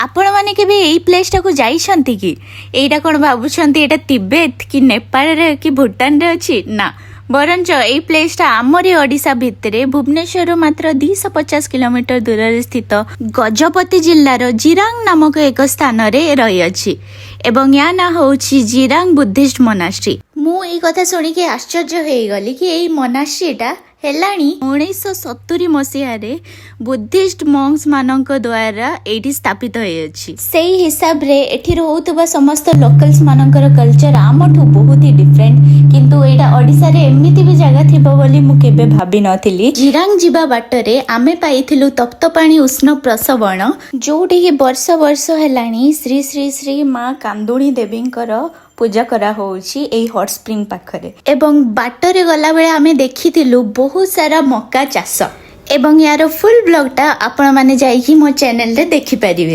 आपण मैंने केबे एई प्लेस टाको जाइछंती कि एइटा कोन भाबुछंती एटा तिब्बत कि नेपाल रे कि भूटान रे अछि ना बरंच एई प्लेसटा आमरी ओडिशा भितरे भुवनेश्वर मात्र 250 किलोमीटर दूर स्थित गजपति जिल्लार जिरांग नामक एक स्थान रे रही अछि एवं या ना होछि जिरांग बुद्धिस्ट मोनास्ट्री। मु एई कथा सुनी के आश्चर्य हे गली कि एई मोनास्ट्रीटा हेलाणी 1970 मसीह बुद्धिस्ट मॉन्क्स मानक द्वारा एठी स्थापित होइछि। सेही हिसाब रे एठी रहउतबा समस्त लोकल्स मानकर कल्चर आमठू बहुत ही डिफरेंट किंतु एटा ओडिसा रे एमिति भी जगह थिबो बोली मु केबे भाबी नथिली। जिरांग जिबा बाटरे आमे पाइथिलु तप्तपाणी उष्ण प्रसवण जोठी कि वर्ष वर्ष हेलाणी श्री श्री श्री मां कांदुणी देवींकर पूजा करा होउछि एई हॉट स्प्रिंग पाखरे एवं बाटरे गला बेले आमे देखिथिलु बहुत सारा मक्का चाष एवं यार फुल ब्लॉगटा आपण माने जाई कि मो चैनल रे देखि परिबे।